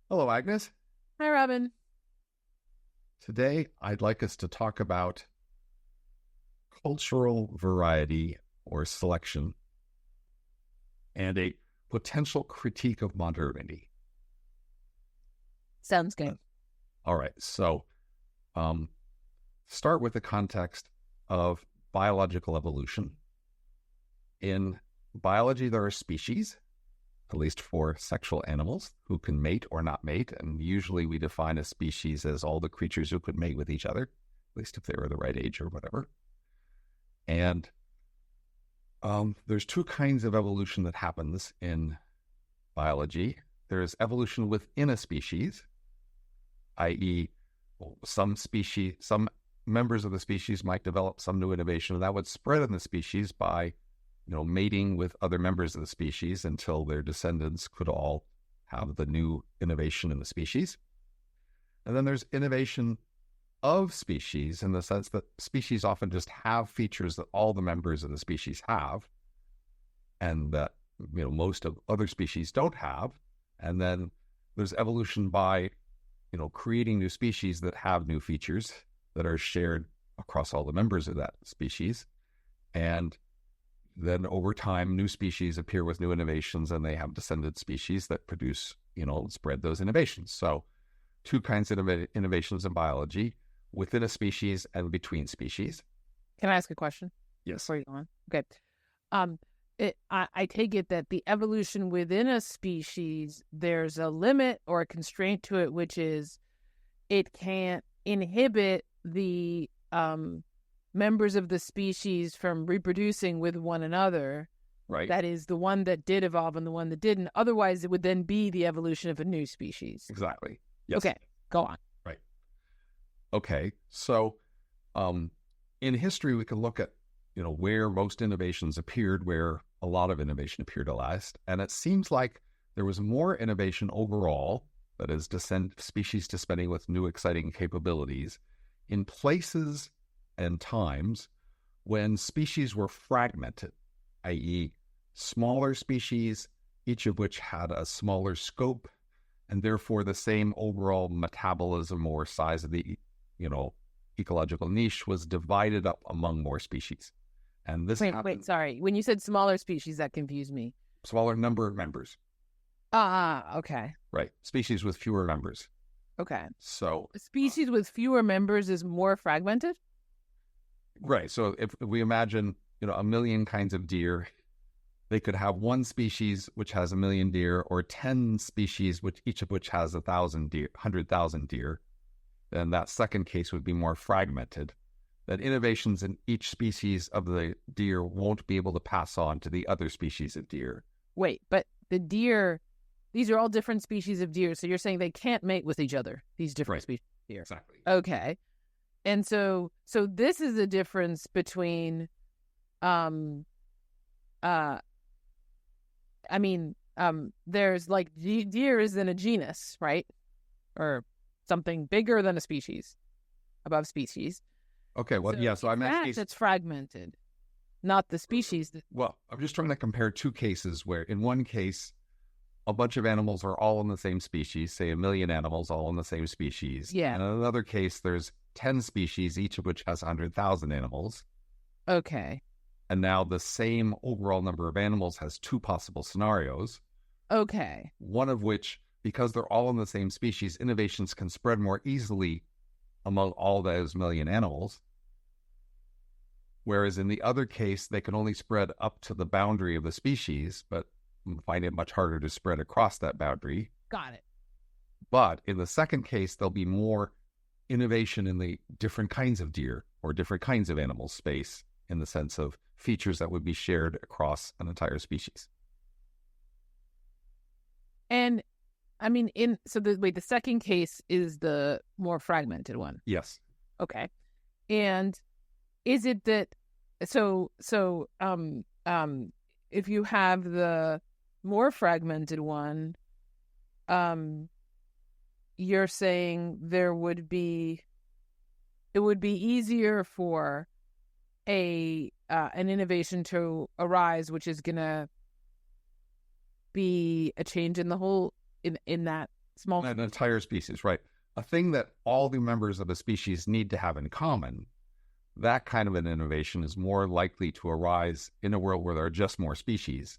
Hello, Agnes. Hi, Robin. Today, I'd like us to talk about cultural variety or selection and a potential critique of modernity. Sounds Uh, good. All right, so um, start with the context of biological evolution. In biology, there are species, at least for sexual animals, who can mate or not mate. And usually we define a species as all the creatures who could mate with each other, at least if they were the right age or whatever. And there's two kinds of evolution that happens in biology. There's evolution within a species, i.e., some members of the species might develop some new innovation, and that would spread in the species by, mating with other members of the species until their descendants could all have the new innovation in the species. And then there's innovation of species in the sense that species often just have features that all the members of the species have and that most of other species don't have. And then there's evolution by creating new species that have new features that are shared across all the members of that species. And then over time, new species appear with new innovations and they have descendant species that produce, spread those innovations. So two kinds of innovations in biology: within a species and between species. Can I ask a question? Yes. Before you go on? Okay. I take it that the evolution within a species, there's a limit or a constraint to it, which is it can't inhibit the members of the species from reproducing with one another. Right. That is the one that did evolve and the one that didn't. Otherwise, it would then be the evolution of a new species. Exactly. Yes. Okay, go on. Right. Okay. So in history, we can look at where most innovations appeared, where a lot of innovation appeared at last. And it seems like there was more innovation overall, that is, species dispensing with new exciting capabilities, in places and times when species were fragmented, i.e., smaller species, each of which had a smaller scope, and therefore the same overall metabolism or size of the, ecological niche was divided up among more species. And this Wait, sorry. When you said smaller species, that confused me. Smaller number of members. Okay. Right. Species with fewer members. Okay. So A species with fewer members is more fragmented? right. So if we imagine, a million kinds of deer, they could have one species which has a million deer, or 10 species, which each of which has 1,000 deer, 100,000 deer. Then that second case would be more fragmented. That innovations in each species of the deer won't be able to pass on to the other species of deer. Wait, but the deer, these are all different species of deer, so you're saying they can't mate with each other, these different species of deer. Exactly. Okay. And so this is the difference between, there's like deer is in a genus, right? Or something bigger than a species, above species. Okay, well, yeah, so I'm asking... That's fragmented, not the species. Well, I'm just trying to compare two cases where in one case, a bunch of animals are all in the same species, say a million animals all in the same species. Yeah. And in another case, there's 10 species, each of which has 100,000 animals. Okay. And now the same overall number of animals has two possible scenarios. Okay. One of which, because they're all in the same species, innovations can spread more easily among all those million animals. Whereas in the other case, they can only spread up to the boundary of the species, but find it much harder to spread across that boundary. Got it. But in the second case, there'll be more innovation in the different kinds of deer or different kinds of animal space, in the sense of features that would be shared across an entire species. And the second case is the more fragmented one. Yes. Okay. And is it that if you have the more fragmented one, you're saying it would be easier for an innovation to arise, which is gonna be a change in the whole in that small. An entire species, right? A thing that all the members of a species need to have in common, that kind of an innovation is more likely to arise in a world where there are just more species.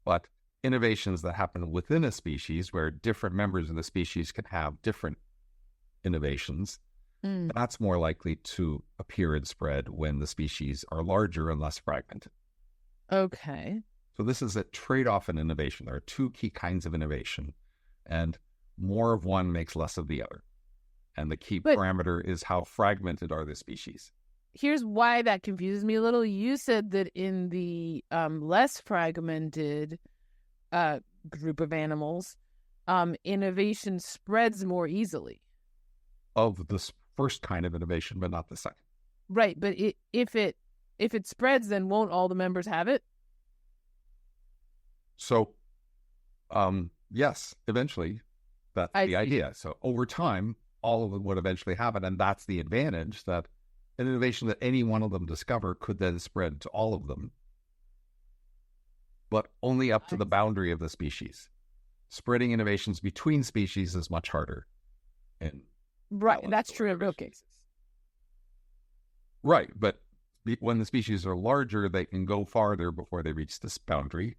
But innovations that happen within a species where different members of the species can have different innovations, that's more likely to appear and spread when the species are larger and less fragmented. Okay. So this is a trade-off in innovation. There are two key kinds of innovation, and more of one makes less of the other. And the key parameter is how fragmented are the species. Here's why that confuses me a little. You said that in the less fragmented group of animals, innovation spreads more easily. Of the first kind of innovation, but not the second. Right, but if it spreads, then won't all the members have it? So, yes, eventually, that's the idea. So over time, all of them would eventually have it, and that's the advantage, that an innovation that any one of them discover could then spread to all of them, but only up to the boundary of the species. Spreading innovations between species is much harder. Right, that's true in real cases. Right, but when the species are larger, they can go farther before they reach this boundary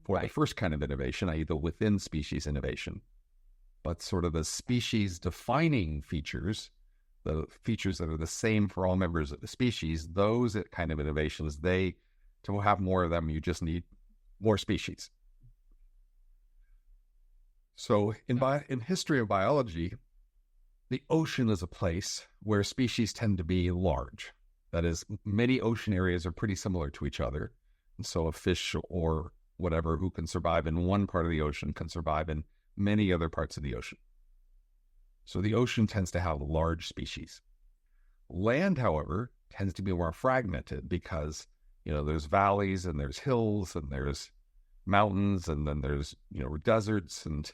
for the first kind of innovation, i.e. the within-species innovation. But sort of the species-defining features, the features that are the same for all members of the species, those kind of innovations, to have more of them, you just need more species. So in history of biology, the ocean is a place where species tend to be large. That is, many ocean areas are pretty similar to each other. And so a fish or whatever who can survive in one part of the ocean can survive in many other parts of the ocean. So the ocean tends to have large species. Land, however, tends to be more fragmented because, there's valleys and there's hills and there's mountains and then there's, deserts and,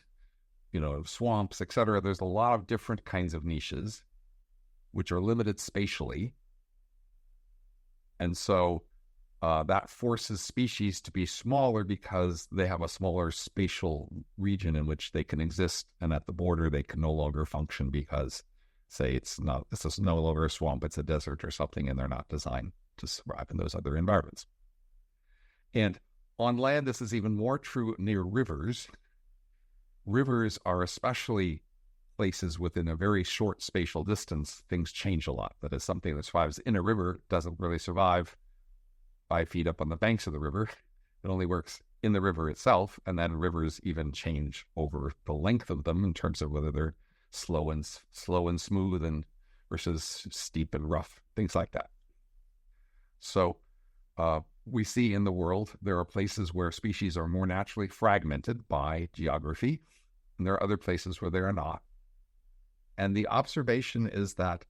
swamps, etc. There's a lot of different kinds of niches which are limited spatially. And so that forces species to be smaller because they have a smaller spatial region in which they can exist, and at the border they can no longer function because, say, this is no longer a swamp, it's a desert or something, and they're not designed to survive in those other environments. And on land, this is even more true near rivers. Rivers are especially places within a very short spatial distance. Things change a lot. That is, something that survives in a river doesn't really survive 5 feet up on the banks of the river. It only works in the river itself, and then rivers even change over the length of them in terms of whether they're slow and smooth and versus steep and rough, things like that. So we see in the world there are places where species are more naturally fragmented by geography, and there are other places where they are not. And the observation is that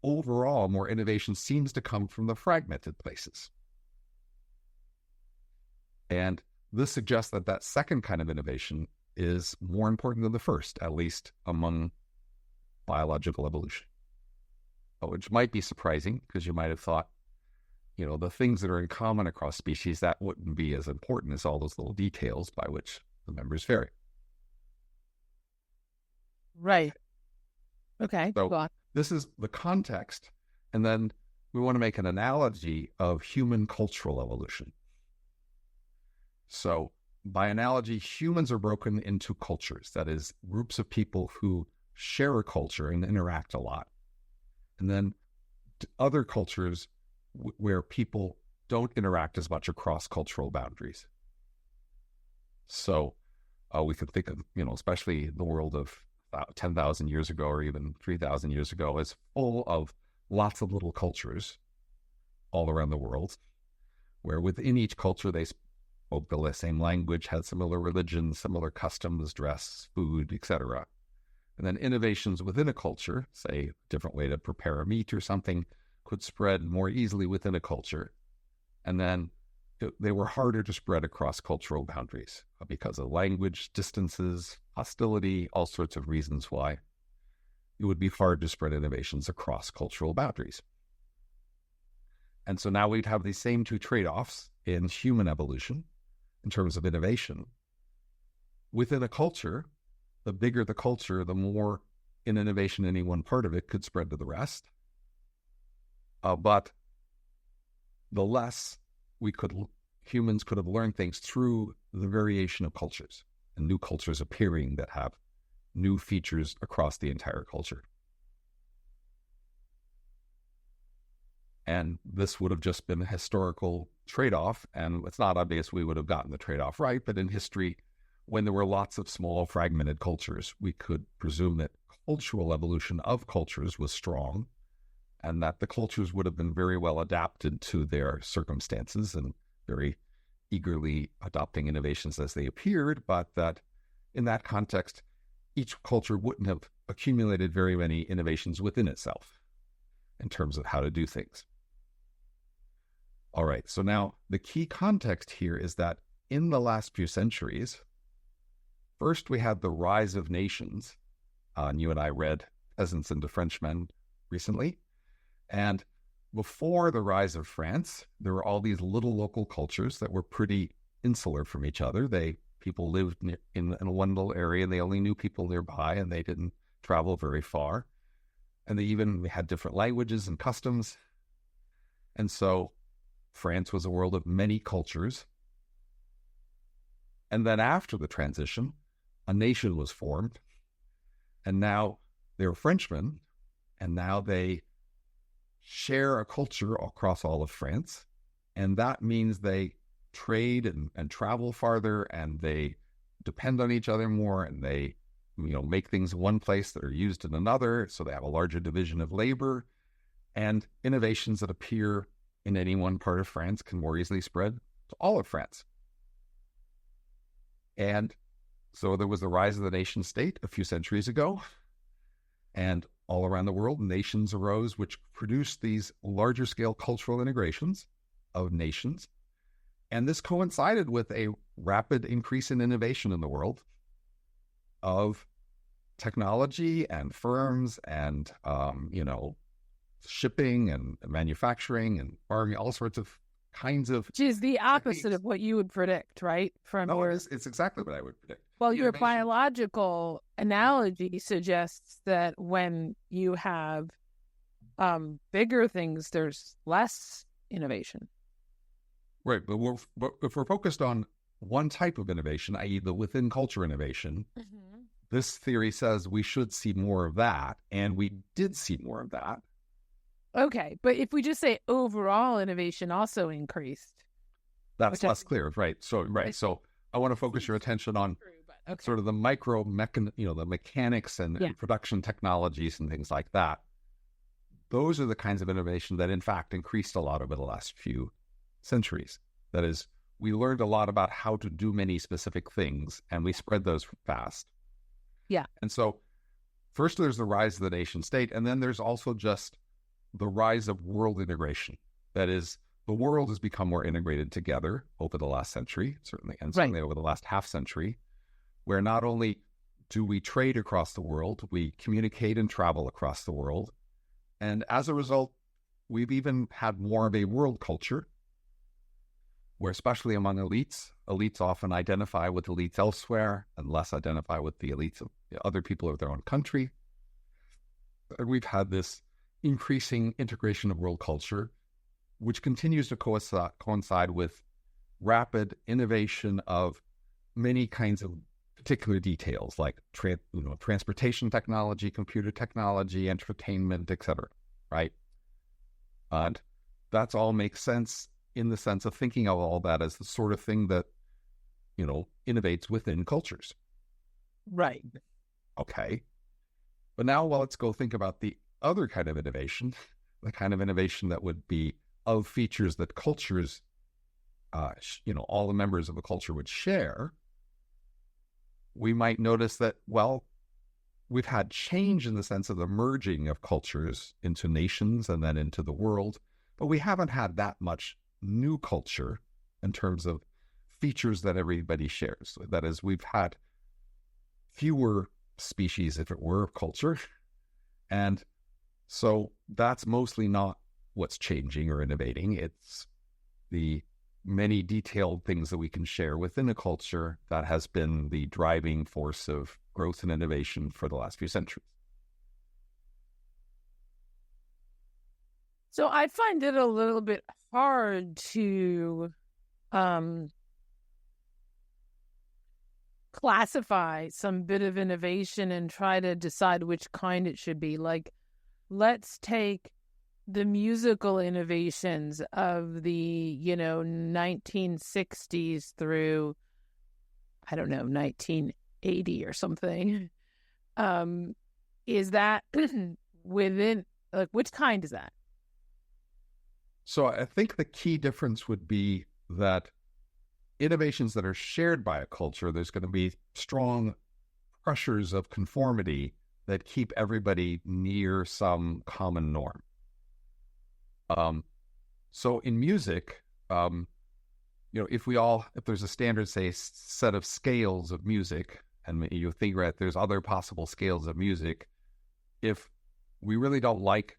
overall, more innovation seems to come from the fragmented places. And this suggests that second kind of innovation is more important than the first, at least among biological evolution. Which might be surprising, because you might have thought, the things that are in common across species, that wouldn't be as important as all those little details by which the members vary. Right. Okay, so go on. This is the context, and then we want to make an analogy of human cultural evolution. So by analogy, humans are broken into cultures, that is, groups of people who share a culture and interact a lot. And then other cultures where people don't interact as much across cultural boundaries. So we could think of, especially the world of 10,000 years ago or even 3,000 years ago as full of lots of little cultures all around the world, where within each culture they spoke the same language, had similar religions, similar customs, dress, food, etc. And then innovations within a culture, say a different way to prepare a meat or something, could spread more easily within a culture. And then they were harder to spread across cultural boundaries because of language, distances, hostility, all sorts of reasons why it would be hard to spread innovations across cultural boundaries. And so now we'd have these same two trade-offs in human evolution in terms of innovation. within a culture, the bigger the culture, the more in innovation any one part of it could spread to the rest. But the less humans could have learned things through the variation of cultures and new cultures appearing that have new features across the entire culture. And this would have just been a historical trade-off, and it's not obvious we would have gotten the trade-off right, but in history, when there were lots of small fragmented cultures, we could presume that cultural evolution of cultures was strong, and that the cultures would have been very well adapted to their circumstances and very eagerly adopting innovations as they appeared, but that in that context, each culture wouldn't have accumulated very many innovations within itself in terms of how to do things. All right, so now the key context here is that in the last few centuries, first we had the rise of nations. And you and I read Peasants into Frenchmen recently. And before the rise of France, there were all these little local cultures that were pretty insular from each other. People lived in one little area, and they only knew people nearby, and they didn't travel very far. And they even had different languages and customs. And so France was a world of many cultures. And then after the transition, a nation was formed. And now they're Frenchmen, and now they share a culture across all of France. And that means they trade and travel farther, and they depend on each other more, and they make things in one place that are used in another. So they have a larger division of labor, and innovations that appear in any one part of France can more easily spread to all of France. And so there was the rise of the nation state a few centuries ago, and all around the world, nations arose which produced these larger scale cultural integrations of nations. And this coincided with a rapid increase in innovation in the world of technology and firms and, shipping and manufacturing and farming, all sorts of kinds of... Which is the opposite techniques. of what you would predict, right? It's exactly what I would predict. Well, your biological analogy suggests that when you have bigger things, there's less innovation. Right, but if we're focused on one type of innovation, i.e. the within culture innovation, this theory says we should see more of that, and we did see more of that. Okay, but if we just say overall innovation also increased, that's less clear, right? So I want to focus your attention on sort of the the mechanics and production technologies and things like that. Those are the kinds of innovation that, in fact, increased a lot over the last few centuries. That is, we learned a lot about how to do many specific things, and we spread those fast. Yeah. And so first there's the rise of the nation state, and then there's also just the rise of world integration. That is, the world has become more integrated together over the last century, certainly over the last half century, where not only do we trade across the world, we communicate and travel across the world. And as a result, we've even had more of a world culture, where especially among elites often identify with elites elsewhere and less identify with the elites of other people of their own country. And we've had this increasing integration of world culture, which continues to coincide with rapid innovation of many kinds of particular details like transportation technology, computer technology, entertainment, etc. Right? And that's all makes sense in the sense of thinking of all that as the sort of thing that, innovates within cultures. Right. Okay. But now, let's go think about the other kind of innovation, the kind of innovation that would be of features that cultures, all the members of a culture would share. We might notice that, we've had change in the sense of the merging of cultures into nations and then into the world, but we haven't had that much new culture in terms of features that everybody shares. That is, we've had fewer species, if it were, of culture. And so that's mostly not what's changing or innovating. It's the many detailed things that we can share within a culture that has been the driving force of growth and innovation for the last few centuries. So I find it a little bit hard to classify some bit of innovation and try to decide which kind it should be. Like, let's take the musical innovations of the 1960s through, I don't know, 1980 or something. Is that within, like, which kind is that? So I think the key difference would be that innovations that are shared by a culture, there's going to be strong pressures of conformity that keep everybody near some common norm. So in music, if there's a standard, say, set of scales of music, and you think, right, there's other possible scales of music. If we really don't like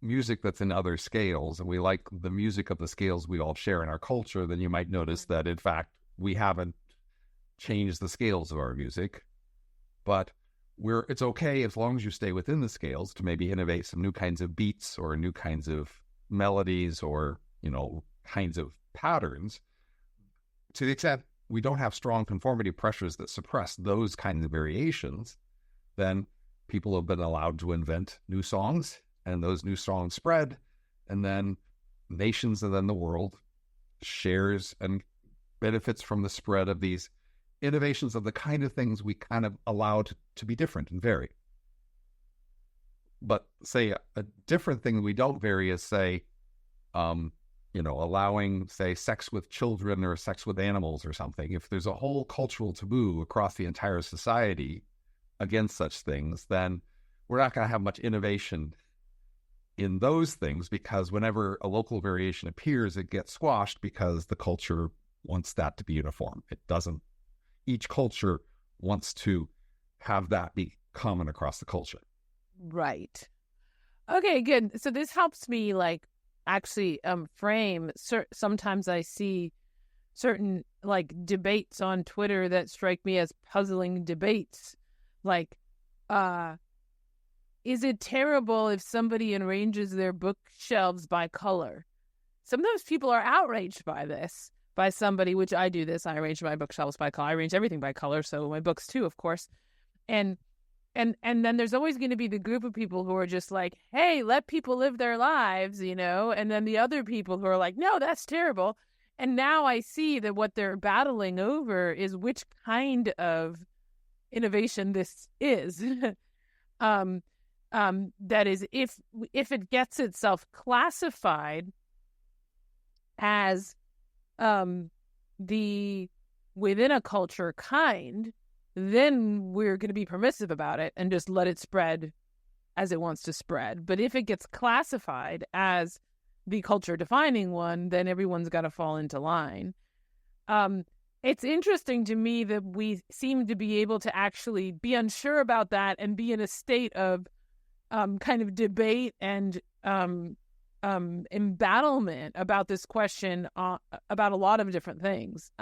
music that's in other scales, and we like the music of the scales we all share in our culture, then you might notice that, in fact, we haven't changed the scales of our music. But it's okay as long as you stay within the scales to maybe innovate some new kinds of beats or new kinds of melodies or, kinds of patterns. To the extent we don't have strong conformity pressures that suppress those kinds of variations, then people have been allowed to invent new songs, and those new songs spread, and then nations and then the world shares and benefits from the spread of these innovations of the kind of things we kind of allowed to be different and vary. But say a different thing we don't vary is, say, allowing, say, sex with children or sex with animals or something. If there's a whole cultural taboo across the entire society against such things, then we're not going to have much innovation in those things, because whenever a local variation appears, it gets squashed because the culture wants that to be uniform. It doesn't. Each culture wants to have that be common across the culture. Right. Okay, good. So this helps me, like, actually frame. Sometimes I see certain, like, debates on Twitter that strike me as puzzling debates. Like, is it terrible if somebody arranges their bookshelves by color? Sometimes people are outraged by this, by somebody, which I do this. I arrange my bookshelves by color. I arrange everything by color, so my books too, of course. And then there's always going to be the group of people who are just like, hey, let people live their lives, and then the other people who are like, no, that's terrible. And now I see that what they're battling over is which kind of innovation this is. That is, if it gets itself classified as the within a culture kind, then we're going to be permissive about it and just let it spread as it wants to spread. But if it gets classified as the culture defining one, then everyone's got to fall into line. It's interesting to me that we seem to be able to actually be unsure about that and be in a state of kind of debate and embattlement about this question about a lot of different things.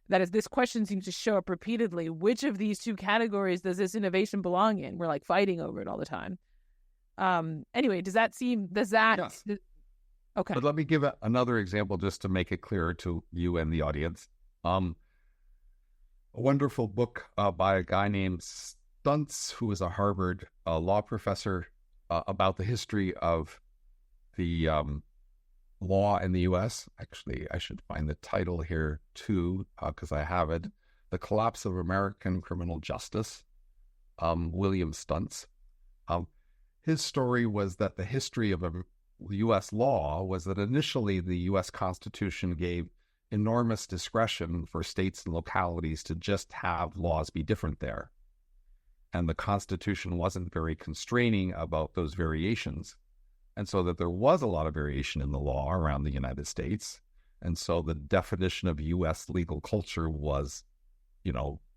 That is, this question seems to show up repeatedly. Which of these two categories does this innovation belong in? We're like fighting over it all the time. Anyway, does that? Yes. Okay. But let me give another example just to make it clearer to you and the audience. A wonderful book by a guy named Stuntz, who is a Harvard law professor, about the history of the law in the U.S. Actually, I should find the title here too, because I have it. The Collapse of American Criminal Justice, William Stuntz. His story was that the history of U.S. law was that initially the U.S. Constitution gave enormous discretion for states and localities to just have laws be different there. And the Constitution wasn't very constraining about those variations. And so that there was a lot of variation in the law around the United States. And so the definition of U.S. legal culture was,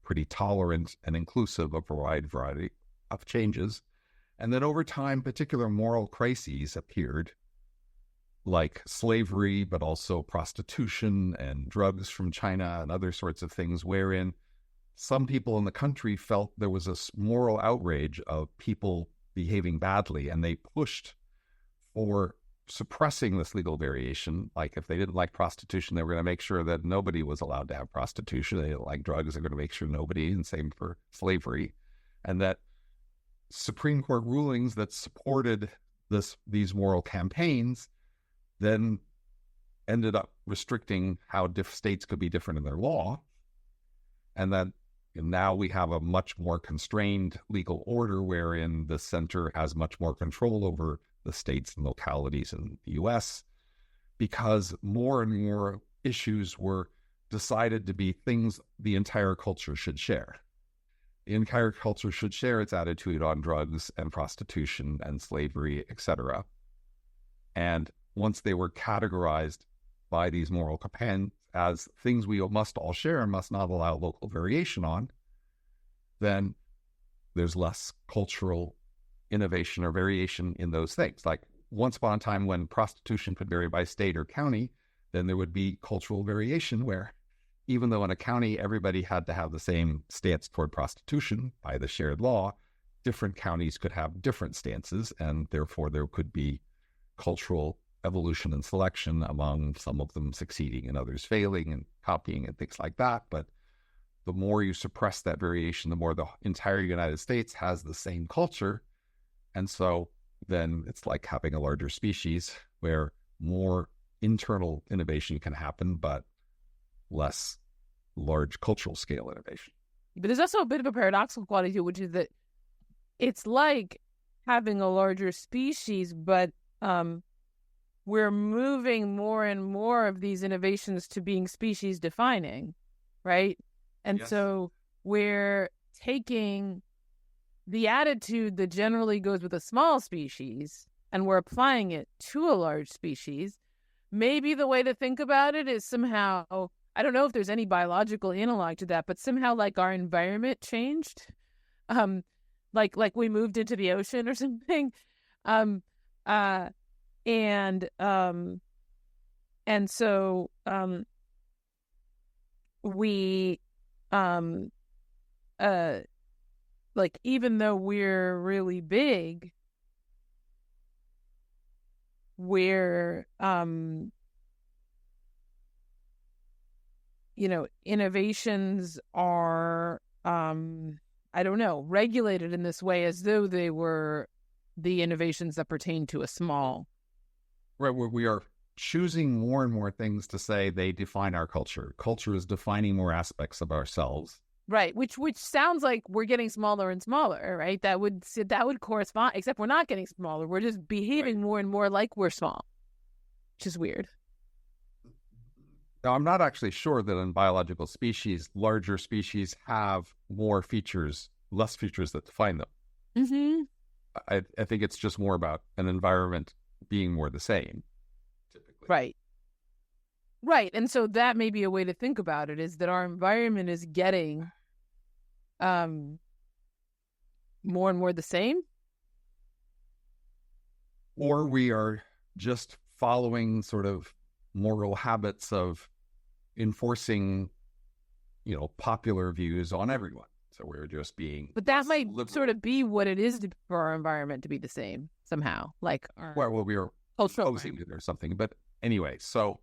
pretty tolerant and inclusive of a wide variety of changes. And then over time, particular moral crises appeared like slavery, but also prostitution and drugs from China and other sorts of things, wherein some people in the country felt there was a moral outrage of people behaving badly, and they pushed for suppressing this legal variation. Like if they didn't like prostitution, they were going to make sure that nobody was allowed to have prostitution. They didn't like drugs, they're going to make sure nobody, and same for slavery. And that Supreme Court rulings that supported these moral campaigns then ended up restricting how states could be different in their law. And that now we have a much more constrained legal order wherein the center has much more control over the states and localities in the U.S. because more and more issues were decided to be things the entire culture should share. The entire culture should share its attitude on drugs and prostitution and slavery, etc. And once they were categorized by these moral companions as things we must all share and must not allow local variation on, then there's less cultural innovation or variation in those things. Like once upon a time when prostitution could vary by state or county, then there would be cultural variation where even though in a county everybody had to have the same stance toward prostitution by the shared law, different counties could have different stances, and therefore there could be cultural evolution and selection among some of them succeeding and others failing and copying and things like that. But the more you suppress that variation, the more the entire United States has the same culture. And so then it's like having a larger species where more internal innovation can happen, but less large cultural scale innovation. But there's also a bit of a paradoxical quality to it, which is that it's like having a larger species, but we're moving more and more of these innovations to being species defining, right? And Yes. So we're taking the attitude that generally goes with a small species and we're applying it to a large species. Maybe the way to think about it is somehow, I don't know if there's any biological analog to that, but somehow like our environment changed. Like we moved into the ocean or something. And so we like even though we're really big, we're innovations are I don't know, regulated in this way as though they were the innovations that pertain to a small. Right, we are choosing more and more things to say they define our culture. Culture is defining more aspects of ourselves. Right, which sounds like we're getting smaller and smaller, right? That would correspond, except we're not getting smaller. We're just behaving more and more like we're small, which is weird. Now, I'm not actually sure that in biological species, larger species have more features, less features that define them. Mm-hmm. I think it's just more about an environment being more the same, typically. Right. And so that may be a way to think about it, is that our environment is getting more and more the same. Or we are just following sort of moral habits of enforcing, popular views on everyone. So we're just being... But that might liberal. sort of be what it is for our environment to be the same somehow. Like our we are cultural opposing it or something. But anyway, so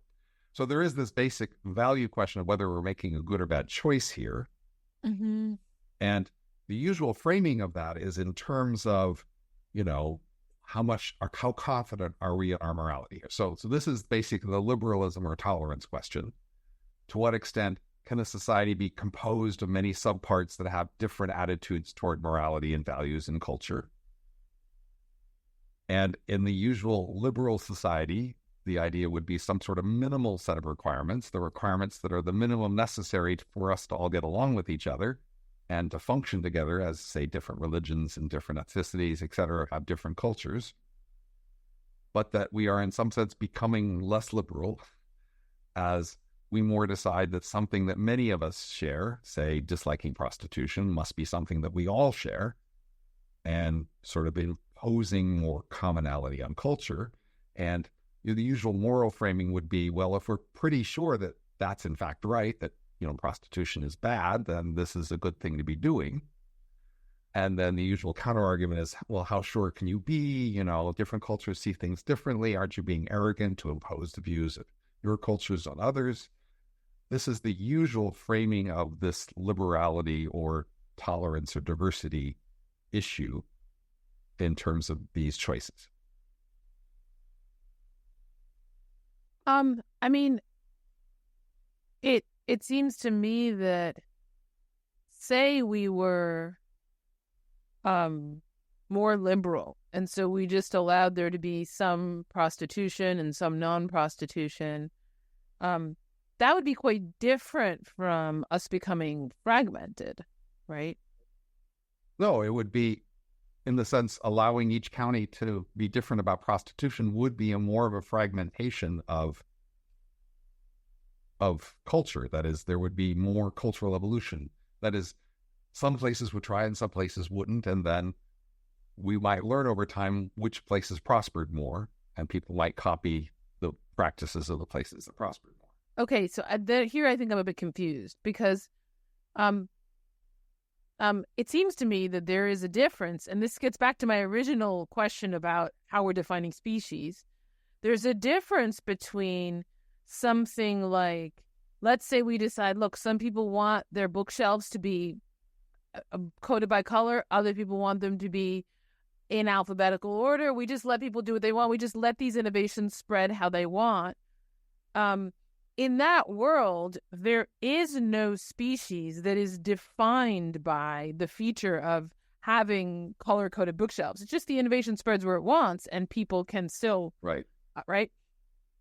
there is this basic value question of whether we're making a good or bad choice here. Mm-hmm. And the usual framing of that is in terms of, how confident are we in our morality here? So this is basically the liberalism or tolerance question. To what extent can a society be composed of many subparts that have different attitudes toward morality and values and culture? And in the usual liberal society, the idea would be some sort of minimal set of requirements, the requirements that are the minimum necessary for us to all get along with each other and to function together as, say, different religions and different ethnicities, et cetera, have different cultures. But that we are in some sense becoming less liberal as we more decide that something that many of us share, say disliking prostitution, must be something that we all share, and sort of imposing more commonality on culture. And the usual moral framing would be, well, if we're pretty sure that that's in fact right, that, prostitution is bad, then this is a good thing to be doing. And then the usual counter argument is, well, how sure can you be? Different cultures see things differently. Aren't you being arrogant to impose the views of your cultures on others? This is the usual framing of this liberality or tolerance or diversity issue in terms of these choices. I mean, it seems to me that, say we were more liberal, and so we just allowed there to be some prostitution and some non-prostitution, that would be quite different from us becoming fragmented, right? No, it would be, in the sense, allowing each county to be different about prostitution would be more of a fragmentation of culture. That is, there would be more cultural evolution. That is, some places would try and some places wouldn't, and then we might learn over time which places prospered more, and people might copy the practices of the places that prospered more. Okay, so here I think I'm a bit confused, because it seems to me that there is a difference, and this gets back to my original question about how we're defining species. There's a difference between something like, let's say we decide, look, some people want their bookshelves to be coded by color, other people want them to be in alphabetical order. We just let people do what they want. We just let these innovations spread how they want. In that world, there is no species that is defined by the feature of having color-coded bookshelves. It's just the innovation spreads where it wants, and people can still... Right. Right?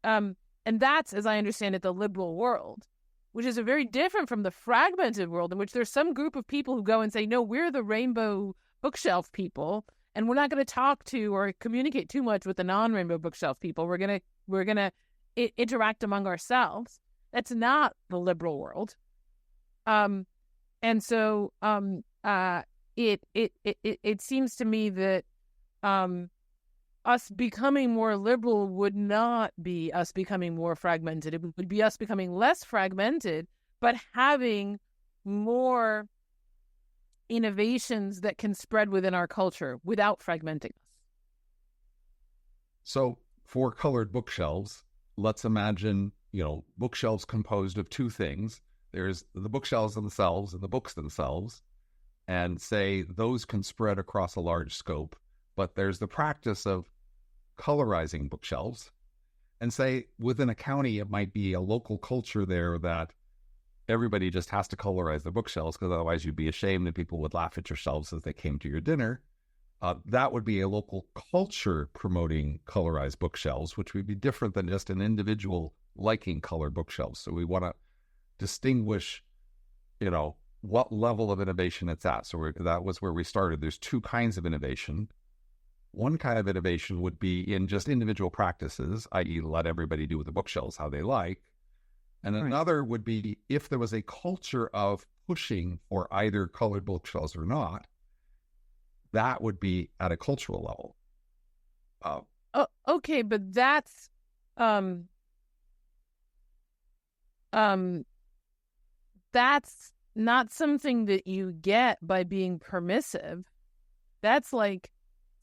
And that's, as I understand it, the liberal world, which is very different from the fragmented world in which there's some group of people who go and say, no, we're the rainbow bookshelf people, and we're not going to talk to or communicate too much with the non-rainbow bookshelf people. We're going to interact among ourselves. That's not the liberal world. And so it seems to me that us becoming more liberal would not be us becoming more fragmented. It would be us becoming less fragmented, but having more innovations that can spread within our culture without fragmenting us. So for colored bookshelves, let's imagine, bookshelves composed of two things. There's the bookshelves themselves and the books themselves, and say those can spread across a large scope. But there's the practice of colorizing bookshelves, and say within a county, it might be a local culture there that everybody just has to colorize their bookshelves, because otherwise you'd be ashamed that people would laugh at your shelves as they came to your dinner. That would be a local culture promoting colorized bookshelves, which would be different than just an individual liking colored bookshelves. So we want to distinguish, what level of innovation it's at. So that was where we started. There's two kinds of innovation. One kind of innovation would be in just individual practices, i.e. let everybody do with the bookshelves how they like. And another would be if there was a culture of pushing for either colored bookshelves or not, that would be at a cultural level. Okay, but that's not something that you get by being permissive. That's like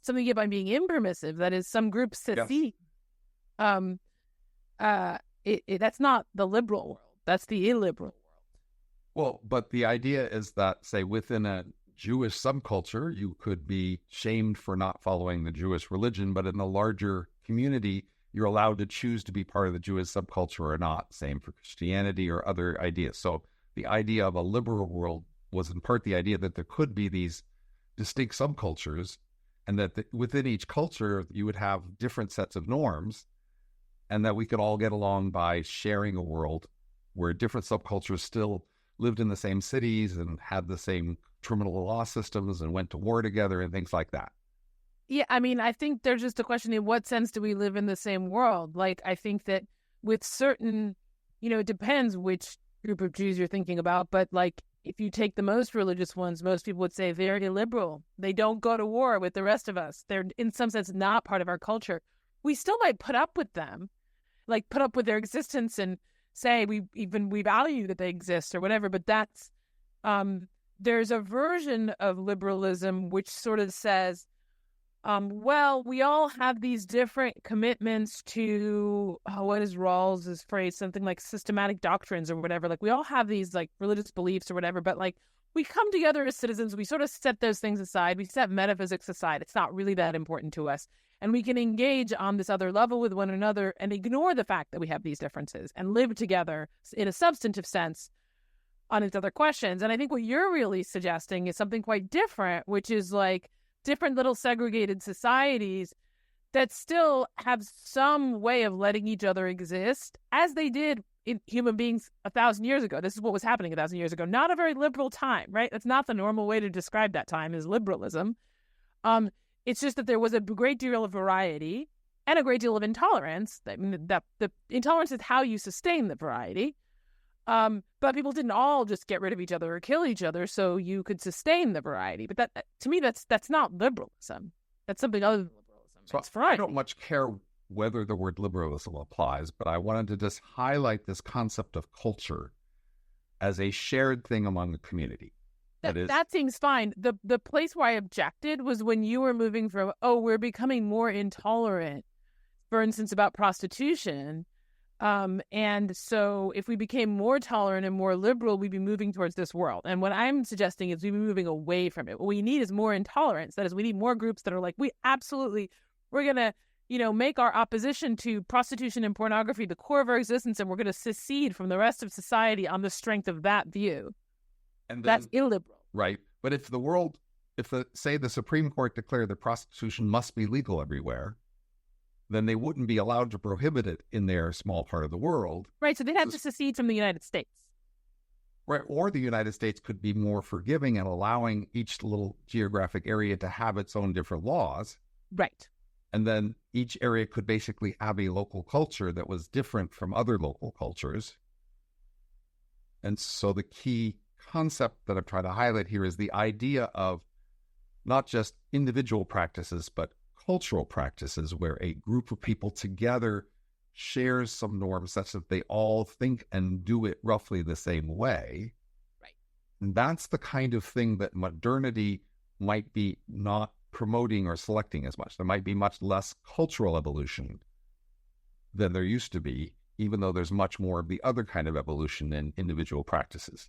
something you get by being impermissive. That is, some groups secede. Yes. That's not the liberal world. That's the illiberal world. Well, but the idea is that, say, within a Jewish subculture, you could be shamed for not following the Jewish religion, but in the larger community, you're allowed to choose to be part of the Jewish subculture or not. Same for Christianity or other ideas. So the idea of a liberal world was in part the idea that there could be these distinct subcultures, and that within each culture, you would have different sets of norms, and that we could all get along by sharing a world where different subcultures still lived in the same cities and had the same criminal law systems and went to war together and things like that. Yeah, I mean, I think there's just a question in what sense do we live in the same world? Like, I think that with certain, it depends which group of Jews you're thinking about, but like, if you take the most religious ones, most people would say they're illiberal. They don't go to war with the rest of us. They're, in some sense, not part of our culture. we still might put up with them, like put up with their existence and say we value that they exist or whatever. But that's there's a version of liberalism which sort of says, well, we all have these different commitments to, what is Rawls's phrase? Something like systematic doctrines or whatever. Like we all have these like religious beliefs or whatever, but like we come together as citizens, we sort of set those things aside. We set metaphysics aside. It's not really that important to us. And we can engage on this other level with one another and ignore the fact that we have these differences and live together in a substantive sense on its other questions. And I think what you're really suggesting is something quite different, which is like different little segregated societies that still have some way of letting each other exist as they did in human beings 1,000 years ago. This is what was happening 1,000 years ago. Not a very liberal time, right? That's not the normal way to describe that time, is liberalism. It's just that there was a great deal of variety and a great deal of intolerance. I mean, that the intolerance is how you sustain the variety. But people didn't all just get rid of each other or kill each other so you could sustain the variety. But that, to me, that's not liberalism. That's something other than liberalism. So it's variety. I don't much care whether the word liberalism applies, but I wanted to just highlight this concept of culture as a shared thing among the community. That seems fine. The place where I objected was when you were moving from, we're becoming more intolerant, for instance, about prostitution. And so if we became more tolerant and more liberal, we'd be moving towards this world. And what I'm suggesting is we'd be moving away from it. What we need is more intolerance. That is, we need more groups that are like, we're going to, make our opposition to prostitution and pornography the core of our existence, and we're going to secede from the rest of society on the strength of that view. And then, that's illiberal. Right. But if say the Supreme Court declared that prostitution must be legal everywhere, then they wouldn't be allowed to prohibit it in their small part of the world. Right, so they'd have to secede from the United States. Right, or the United States could be more forgiving and allowing each little geographic area to have its own different laws. Right. And then each area could basically have a local culture that was different from other local cultures. And so the key concept that I'm trying to highlight here is the idea of not just individual practices, but cultural practices where a group of people together shares some norms such that they all think and do it roughly the same way. Right. And that's the kind of thing that modernity might be not promoting or selecting as much. There might be much less cultural evolution than there used to be, even though there's much more of the other kind of evolution in individual practices.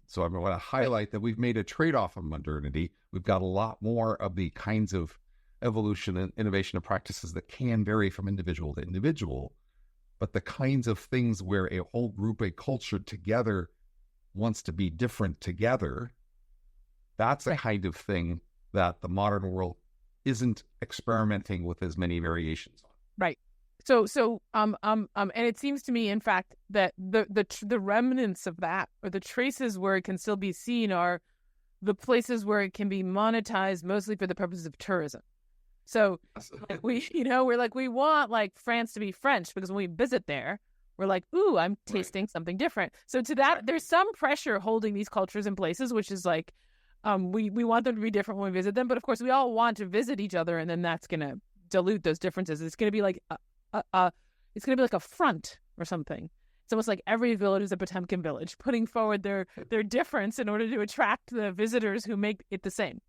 So I want to highlight that we've made a trade-off of modernity. We've got a lot more of the kinds of evolution and innovation of practices that can vary from individual to individual, but the kinds of things where a whole group, a culture together wants to be different together, that's the kind of thing that the modern world isn't experimenting with as many variations on. Right. So, and it seems to me, in fact, that the remnants of that, or the traces where it can still be seen, are the places where it can be monetized mostly for the purposes of tourism. So like we want like France to be French because when we visit there, we're like, ooh, I'm tasting something different. So to that, there's some pressure holding these cultures in places, which is like, we want them to be different when we visit them. But of course, we all want to visit each other, and then that's going to dilute those differences. It's going to be like it's going to be like a front or something. It's almost like every village is a Potemkin village, putting forward their difference in order to attract the visitors who make it the same.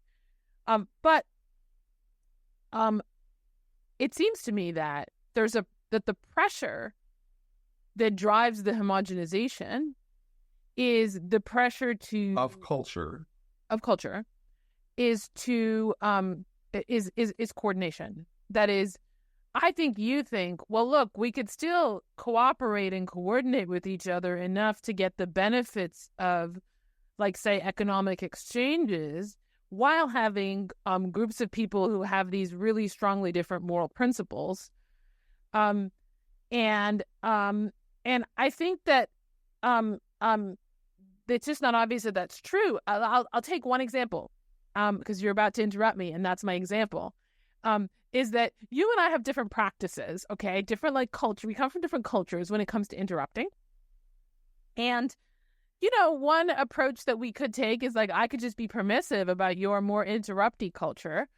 But it seems to me that that the pressure that drives the homogenization is the pressure of culture is to is coordination. That is, I think you think, well, look, we could still cooperate and coordinate with each other enough to get the benefits of, like, say, economic exchanges, while having groups of people who have these really strongly different moral principles. And I think that it's just not obvious that that's true. I'll take one example, because you're about to interrupt me, and that's my example. Is that you and I have different practices, okay? Different, like, culture. We come from different cultures when it comes to interrupting. And, one approach that we could take is, like, I could just be permissive about your more interrupty culture.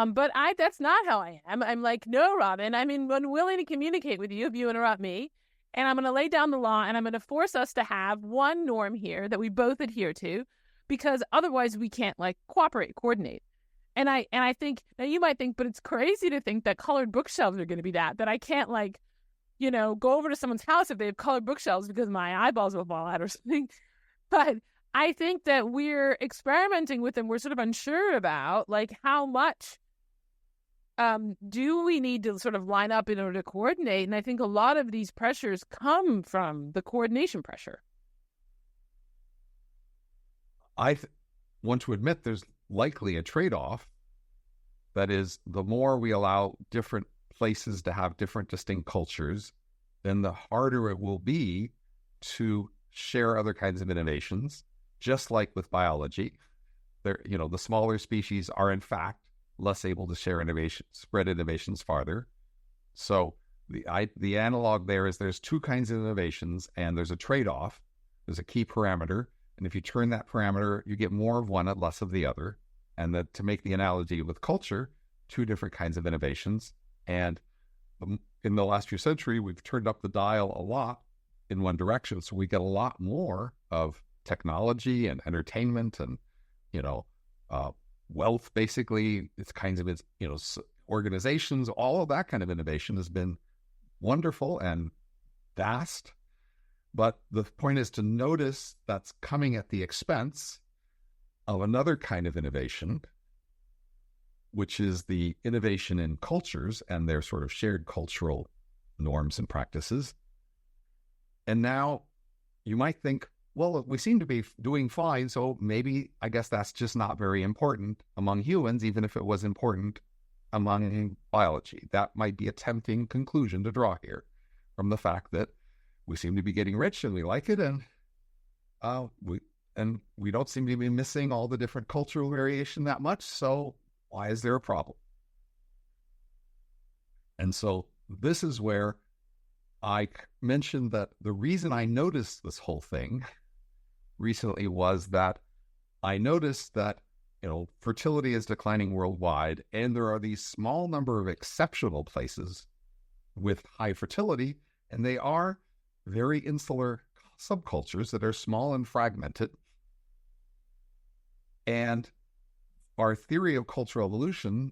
But that's not how I am. I'm like, no, Robin, I'm unwilling to communicate with you if you interrupt me. And I'm going to lay down the law, and I'm going to force us to have one norm here that we both adhere to, because otherwise we can't like cooperate, coordinate. And I think, now you might think, but it's crazy to think that colored bookshelves are going to be that I can't like, go over to someone's house if they have colored bookshelves because my eyeballs will fall out or something. But I think that we're experimenting with them. We're sort of unsure about like how much do we need to sort of line up in order to coordinate. And I think a lot of these pressures come from the coordination pressure. I want to admit there's likely a trade-off. That is, the more we allow different places to have different distinct cultures, then the harder it will be to share other kinds of innovations. Just like with biology, the smaller species are in fact less able to share innovation, spread innovations farther. So the analog there is there's two kinds of innovations, and there's a trade-off. There's a key parameter, and if you turn that parameter, you get more of one and less of the other. And that, to make the analogy with culture, two different kinds of innovations. And in the last few centuries, we've turned up the dial a lot in one direction, so we get a lot more of technology and entertainment and wealth. Basically, it's kinds of organizations. All of that kind of innovation has been wonderful and vast. But the point is to notice that's coming at the expense of another kind of innovation, which is the innovation in cultures and their sort of shared cultural norms and practices. And now you might think, well, we seem to be doing fine, so maybe, I guess that's just not very important among humans, even if it was important among biology. That might be a tempting conclusion to draw here from the fact that we seem to be getting rich and we like it, and we don't seem to be missing all the different cultural variation that much, so why is there a problem? And so this is where I mentioned that the reason I noticed this whole thing recently was that I noticed that, fertility is declining worldwide, and there are these small number of exceptional places with high fertility, and they are very insular subcultures that are small and fragmented. And our theory of cultural evolution,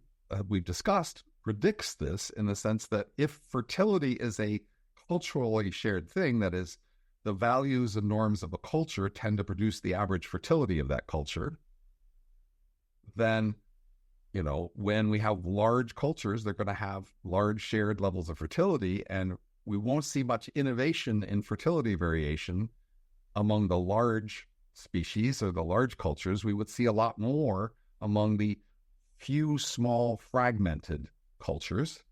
we've discussed, predicts this in the sense that if fertility is a culturally shared thing, that is, the values and norms of a culture tend to produce the average fertility of that culture, then, when we have large cultures, they're going to have large shared levels of fertility, and we won't see much innovation in fertility variation among the large species or the large cultures. We would see a lot more among the few small fragmented cultures,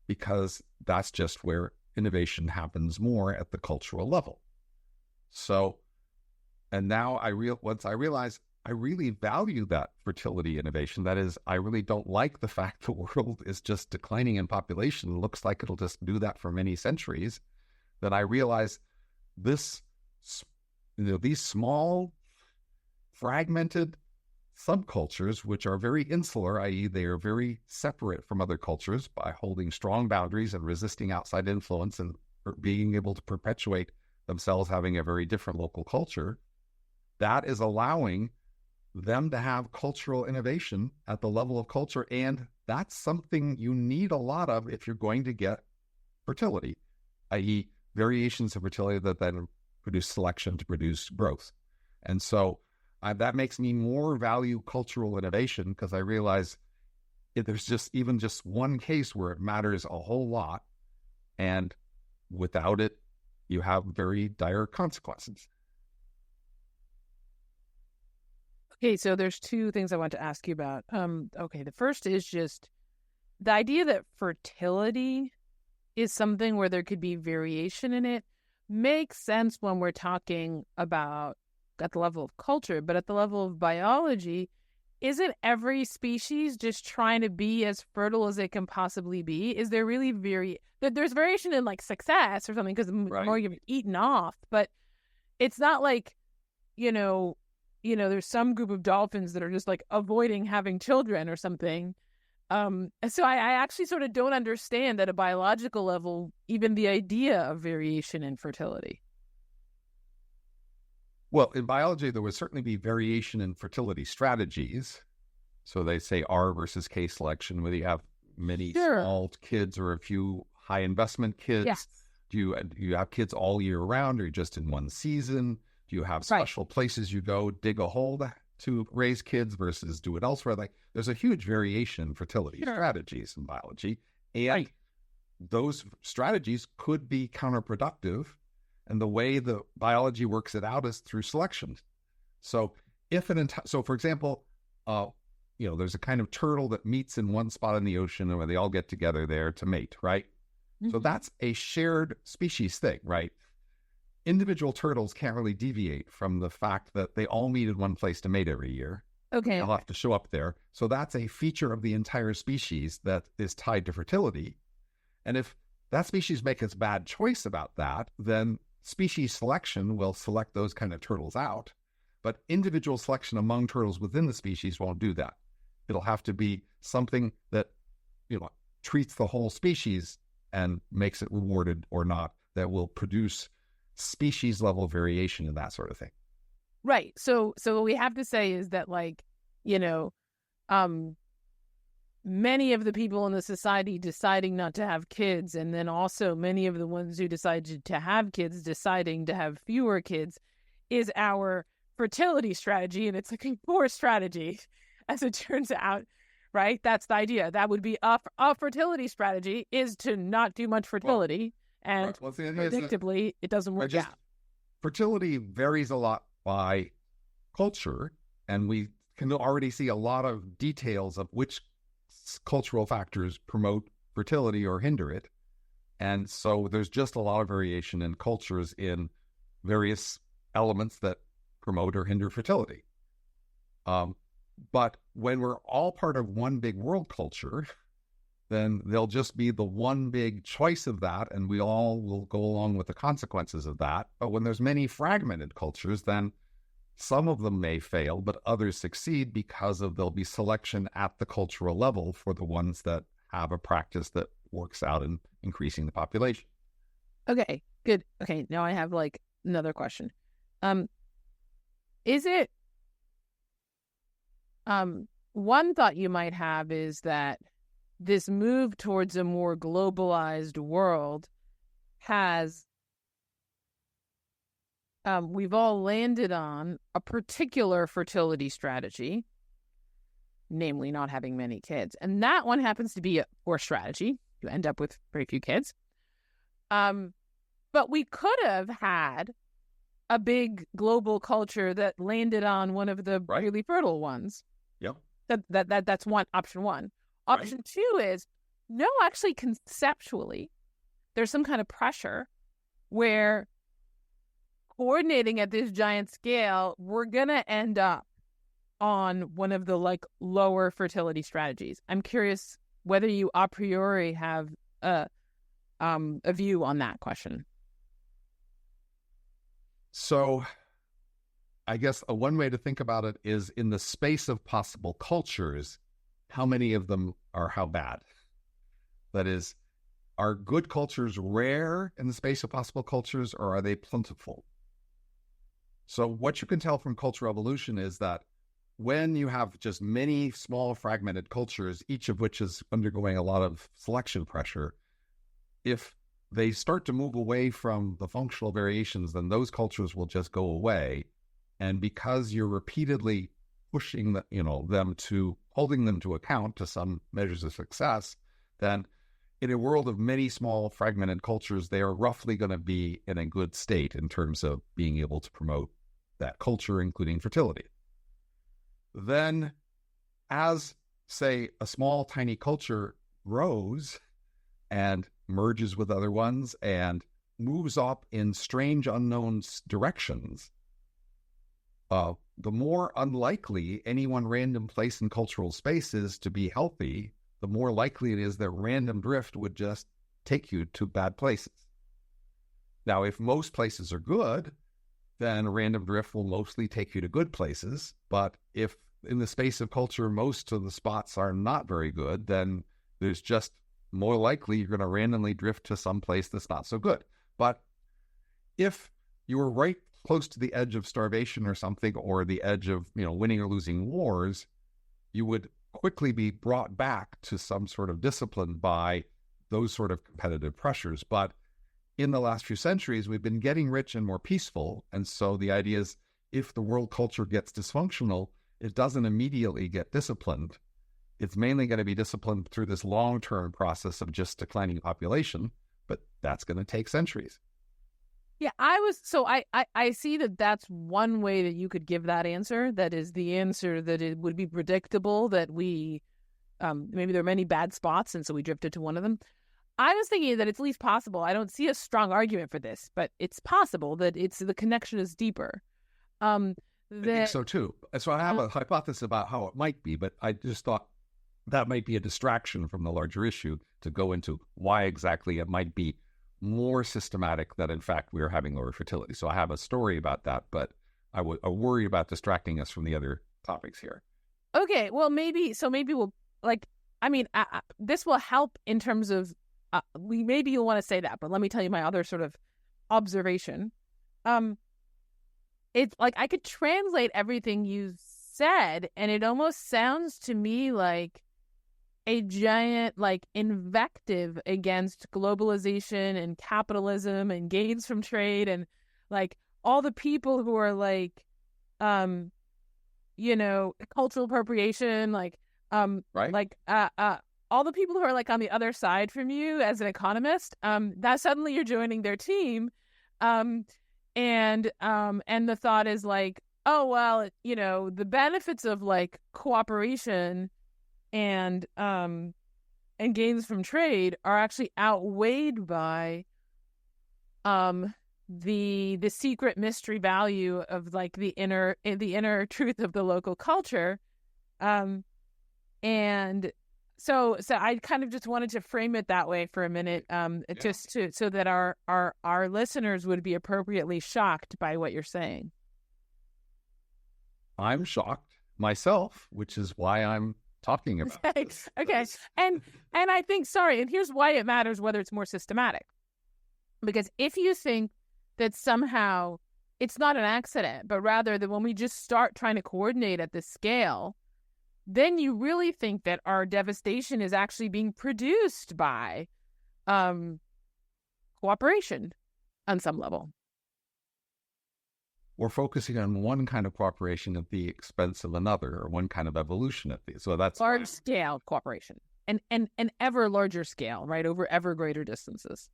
because that's just where innovation happens more at the cultural level. So, and now once I realize I really value that fertility innovation, that is, I really don't like the fact the world is just declining in population. It looks like it'll just do that for many centuries. Then I realize these small fragmented subcultures, which are very insular, i.e. they are very separate from other cultures by holding strong boundaries and resisting outside influence and being able to perpetuate themselves having a very different local culture, that is allowing them to have cultural innovation at the level of culture. And that's something you need a lot of if you're going to get fertility, i.e. variations of fertility that then produce selection to produce growth. And so that makes me more value cultural innovation, because I realize there's just one case where it matters a whole lot, and without it, you have very dire consequences. Okay, so there's two things I want to ask you about. Okay, the first is just the idea that fertility is something where there could be variation in it makes sense when we're talking about at the level of culture, but at the level of biology, isn't every species just trying to be as fertile as it can possibly be? Is there really there's variation in like success or something, because the more you've eaten off, but it's not like, there's some group of dolphins that are just like avoiding having children or something. So I actually sort of don't understand at a biological level even the idea of variation in fertility. Well, in biology, there would certainly be variation in fertility strategies. So they say R versus K selection, whether you have many small kids or a few high investment kids. Yes. Do you have kids all year round, or just in one season? Do you have special places you go dig a hole to raise kids versus do it elsewhere? Like, there's a huge variation in fertility strategies in biology, and those strategies could be counterproductive. And the way the biology works it out is through selection. So for example, there's a kind of turtle that meets in one spot in the ocean where they all get together there to mate, right? Mm-hmm. So that's a shared species thing, right? Individual turtles can't really deviate from the fact that they all meet in one place to mate every year. Okay. They'll have to show up there. So that's a feature of the entire species that is tied to fertility. And if that species makes a bad choice about that, then species selection will select those kind of turtles out. But individual selection among turtles within the species won't do that. It'll have to be something that, treats the whole species and makes it rewarded or not, that will produce species level variation and that sort of thing. Right. So what we have to say is that, many of the people in the society deciding not to have kids, and then also many of the ones who decided to have kids deciding to have fewer kids, is our fertility strategy. And it's like a poor strategy, as it turns out, right? That's the idea. That would be a fertility strategy, is to not do much fertility. Predictably, it doesn't work out. Fertility varies a lot by culture, and we can already see a lot of details of which cultural factors promote fertility or hinder it. And so there's just a lot of variation in cultures in various elements that promote or hinder fertility. But when we're all part of one big world culture, then there'll just be the one big choice of that, and we all will go along with the consequences of that. But when there's many fragmented cultures, then some of them may fail, but others succeed because there'll be selection at the cultural level for the ones that have a practice that works out in increasing the population. Okay, good. Okay, now I have another question. Is it one thought you might have is that this move towards a more globalized world has we've all landed on a particular fertility strategy, namely not having many kids. And that one happens to be a poor strategy. You end up with very few kids. But we could have had a big global culture that landed on one of the really fertile ones. Yep. That's option one. Option two is, no, actually conceptually, there's some kind of pressure where coordinating at this giant scale, we're going to end up on one of the lower fertility strategies. I'm curious whether you a priori have a view on that question. So I guess one way to think about it is, in the space of possible cultures, how many of them are how bad? That is, are good cultures rare in the space of possible cultures, or are they plentiful? So what you can tell from cultural evolution is that when you have just many small fragmented cultures, each of which is undergoing a lot of selection pressure, if they start to move away from the functional variations, then those cultures will just go away. And because you're repeatedly pushing them to holding them to account to some measures of success, then in a world of many small fragmented cultures, they are roughly going to be in a good state in terms of being able to promote that culture, including fertility. Then as, say, a small, tiny culture grows and merges with other ones and moves up in strange, unknown directions, the more unlikely any one random place in cultural space is to be healthy, the more likely it is that random drift would just take you to bad places. Now, if most places are good, then random drift will mostly take you to good places. But if in the space of culture, most of the spots are not very good, then there's just more likely you're going to randomly drift to some place that's not so good. But if you were right close to the edge of starvation or something, or the edge of, winning or losing wars, you would quickly be brought back to some sort of discipline by those sort of competitive pressures. But in the last few centuries, we've been getting rich and more peaceful. And so the idea is, if the world culture gets dysfunctional, it doesn't immediately get disciplined. It's mainly going to be disciplined through this long-term process of just declining population, but that's going to take centuries. Yeah, I see that that's one way that you could give that answer. That is the answer that it would be predictable that we, maybe there are many bad spots, and so we drifted to one of them. I was thinking that it's at least possible. I don't see a strong argument for this, but it's possible that the connection is deeper. I think so too. So I have a hypothesis about how it might be, but I just thought that might be a distraction from the larger issue to go into why exactly it might be more systematic that in fact we are having lower fertility. So I have a story about that, but I worry about distracting us from the other topics here. Okay, well maybe we'll this will help in terms of maybe you'll want to say that, but let me tell you my other sort of observation. It's like I could translate everything you said, and it almost sounds to me like a giant invective against globalization and capitalism and gains from trade and all the people who are cultural appropriation, right? All the people who are on the other side from you as an economist, that suddenly you're joining their team. And the thought is oh, well, the benefits of cooperation and gains from trade are actually outweighed by the secret mystery value of the inner truth of the local culture. And so I kind of just wanted to frame it that way for a minute, just so that our listeners would be appropriately shocked by what you're saying. I'm shocked myself, which is why I'm talking about this. Okay. And I think, and here's why it matters whether it's more systematic. Because if you think that somehow it's not an accident, but rather that when we just start trying to coordinate at this scale, then you really think that our devastation is actually being produced by cooperation on some level. We're focusing on one kind of cooperation at the expense of another, or one kind of evolution at the. So that's large scale cooperation and ever larger scale, right, over ever greater distances.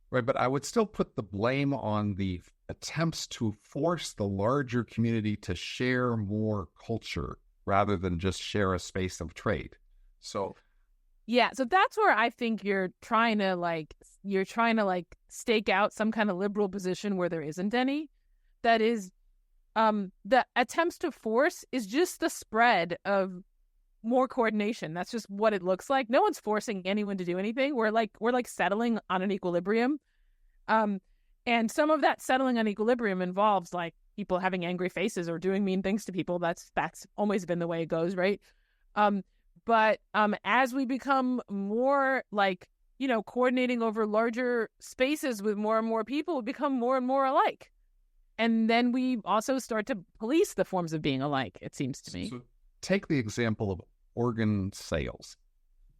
Right, but I would still put the blame on the attempts to force the larger community to share more culture rather than just share a space of trade. So that's where I think you're trying to stake out some kind of liberal position where there isn't any. That is, the attempts to force is just the spread of more coordination. That's just what it looks like. No one's forcing anyone to do anything. We're settling on an equilibrium. And some of that settling on equilibrium involves people having angry faces or doing mean things to people. That's always been the way it goes, right? But as we become more coordinating over larger spaces with more and more people, we become more and more alike. And then we also start to police the forms of being alike, it seems to me. So take the example of organ sales,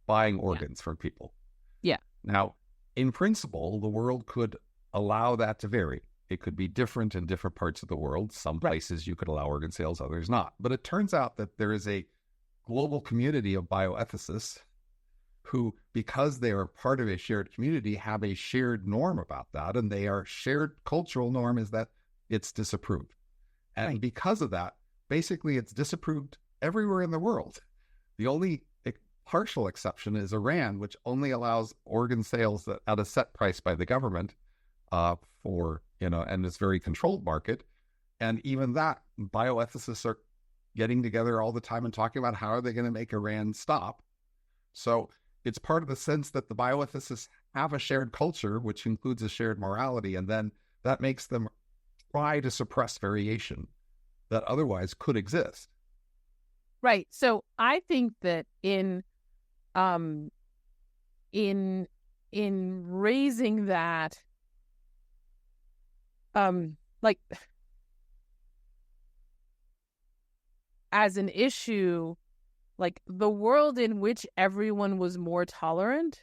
buying organs from people. Yeah. Now, in principle, the world could allow that to vary. It could be different in different parts of the world. Some places you could allow organ sales, others not. But it turns out that there is a global community of bioethicists who, because they are part of a shared community, have a shared norm about that. And their shared cultural norm is that it's disapproved. And because of that, basically it's disapproved everywhere in the world. The only partial exception is Iran, which only allows organ sales at a set price by the government and it's very controlled market. And even that, bioethicists are getting together all the time and talking about how are they going to make Iran stop. So it's part of the sense that the bioethicists have a shared culture, which includes a shared morality, and then that makes them try to suppress variation that otherwise could exist. Right. So I think that um in raising that like as an issue, like the world in which everyone was more tolerant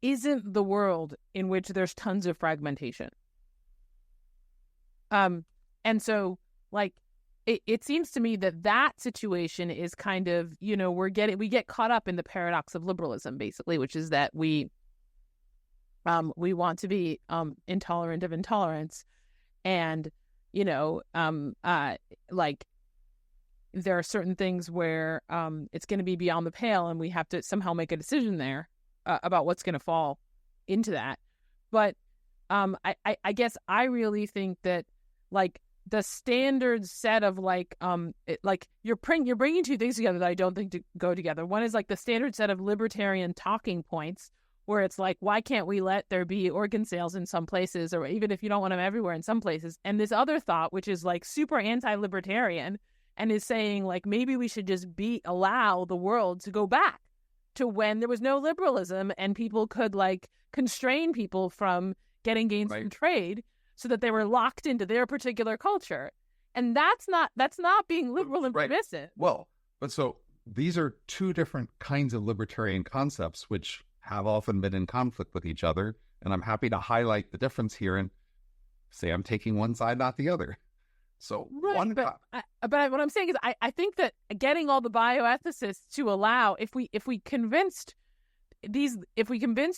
isn't the world in which there's tons of fragmentation. And so like it seems to me that that situation is kind of, we get caught up in the paradox of liberalism, basically, which is that we want to be intolerant of intolerance, and like there are certain things where it's going to be beyond the pale, and we have to somehow make a decision there about what's going to fall into that. But I guess I really think that like the standard set of like you're bringing two things together that I don't think to go together. One is like the standard set of libertarian talking points, where it's like, why can't we let there be organ sales in some places, or even if you don't want them everywhere in some places? And this other thought, which is like super anti-libertarian, and is saying like maybe we should just allow the world to go back to when there was no liberalism and people could like constrain people from getting gains from trade, so that they were locked into their particular culture. And that's not being liberal and permissive. Well, but so these are two different kinds of libertarian concepts which have often been in conflict with each other. And I'm happy to highlight the difference here and say I'm taking one side, not the other. So but what I'm saying is I think that getting all the bioethicists to allow, if we convince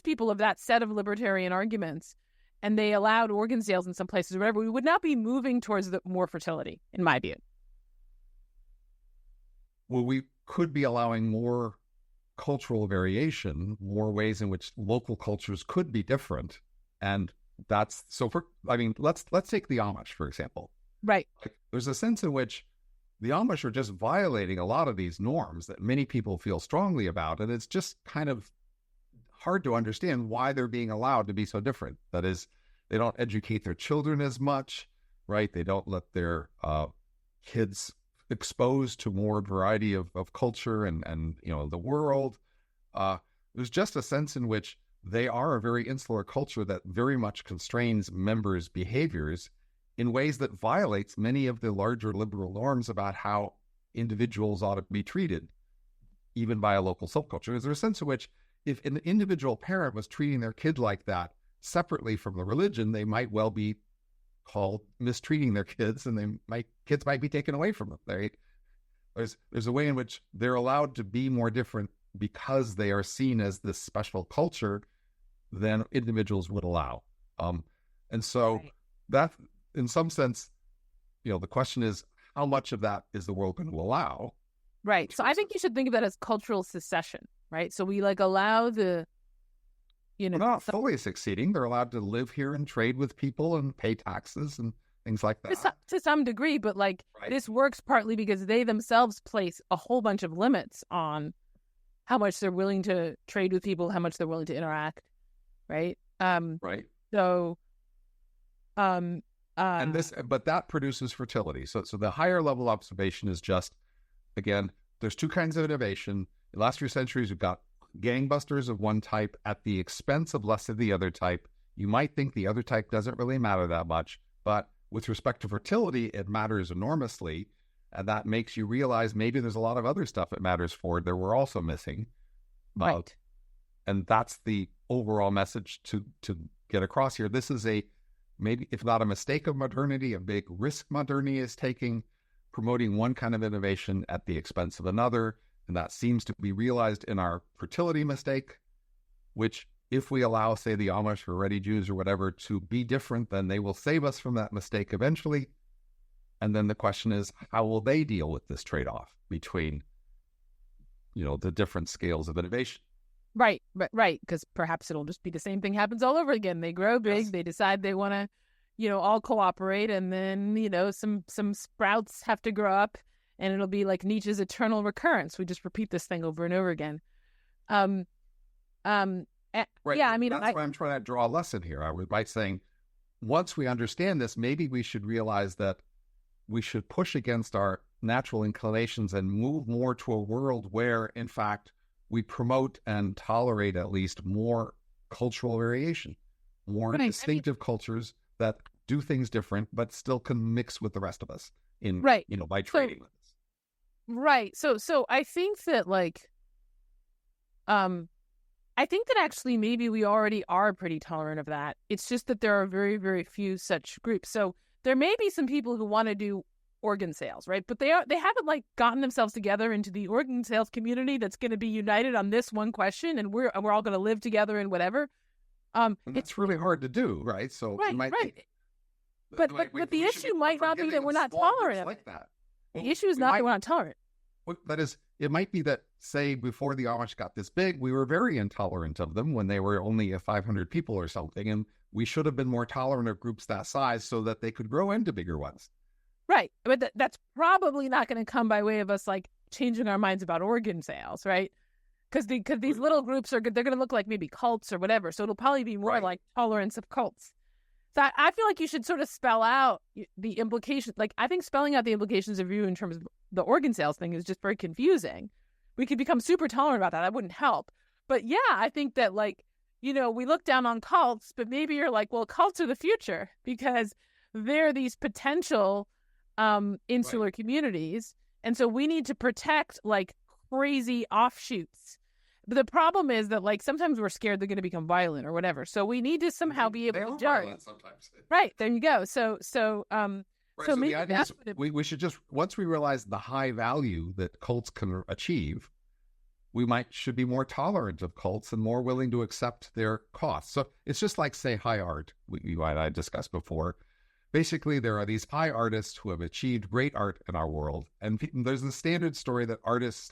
people of that set of libertarian arguments, and they allowed organ sales in some places or whatever, we would not be moving towards more fertility, in my view. Well, we could be allowing more cultural variation, more ways in which local cultures could be different. And that's let's take the Amish, for example. Right. Like, there's a sense in which the Amish are just violating a lot of these norms that many people feel strongly about. And it's just kind of hard to understand why they're being allowed to be so different. That is, they don't educate their children as much, right? They don't let their kids exposed to more variety of culture and the world. There's just a sense in which they are a very insular culture that very much constrains members' behaviors in ways that violates many of the larger liberal norms about how individuals ought to be treated, even by a local subculture. Is there a sense in which if an individual parent was treating their kid like that separately from the religion, they might well be called mistreating their kids, and kids might be taken away from them. There's a way in which they're allowed to be more different because they are seen as this special culture than individuals would allow. And so that, in some sense, the question is, how much of that is the world going to allow? Right. So I think you should think of that as cultural secession, right? So we allow the, They're not fully succeeding. They're allowed to live here and trade with people and pay taxes and things like that. To some degree, but this works partly because they themselves place a whole bunch of limits on how much they're willing to trade with people, how much they're willing to interact, right? Right. So, but that produces fertility. So the higher level observation is just, again, there's two kinds of innovation. In the last few centuries, we've got gangbusters of one type at the expense of less of the other type. You might think the other type doesn't really matter that much, but with respect to fertility, it matters enormously. And that makes you realize maybe there's a lot of other stuff it matters for that we're also missing. Right. And that's the overall message to get across here. This is maybe, if not a mistake of modernity, a big risk modernity is taking, promoting one kind of innovation at the expense of another. And that seems to be realized in our fertility mistake, which if we allow, say, the Amish or Reddy Jews or whatever to be different, then they will save us from that mistake eventually. And then the question is, how will they deal with this trade-off between, the different scales of innovation? Right. Because perhaps it'll just be the same thing happens all over again. They grow big, They decide they want to, all cooperate, and then, some sprouts have to grow up, and it'll be like Nietzsche's eternal recurrence. We just repeat this thing over and over again. Right. Yeah, that's why I'm trying to draw a lesson here. I was by saying, once we understand this, maybe we should realize that we should push against our natural inclinations and move more to a world where, in fact, we promote and tolerate at least more cultural variation, more distinctive cultures that do things different, but still can mix with the rest of us in, by trading with us. Right. So I think that I think that actually maybe we already are pretty tolerant of that. It's just that there are very, very few such groups. So there may be some people who want to do organ sales, right? But they haven't gotten themselves together into the organ sales community that's going to be united on this one question, and we're all going to live together and whatever. And it's really hard to do, right? So right. But the issue might not be that we're not tolerant like that. The issue is not that we're not tolerant. That is, it might be that, say, before the Amish got this big, we were very intolerant of them when they were only 500 people or something, and we should have been more tolerant of groups that size so that they could grow into bigger ones. Right, but that's probably not going to come by way of us changing our minds about organ sales, right? Because these little groups they're going to look like maybe cults or whatever, so it'll probably be more like tolerance of cults. So I feel like you should sort of spell out the implications. I think spelling out the implications of you in terms of the organ sales thing is just very confusing. We could become super tolerant about that. That wouldn't help. But yeah, I think that we look down on cults, but maybe you're well, cults are the future because they're these potential insular communities. And so we need to protect crazy offshoots. But the problem is that sometimes we're scared they're going to become violent or whatever. So we need to somehow be able to judge. Sometimes. Right, there you go. So maybe the idea is we should just, once we realize the high value that cults can achieve, we should be more tolerant of cults and more willing to accept their costs. So it's just like, say, high art, you and I discussed before. Basically, there are these high artists who have achieved great art in our world. And there's the standard story that artists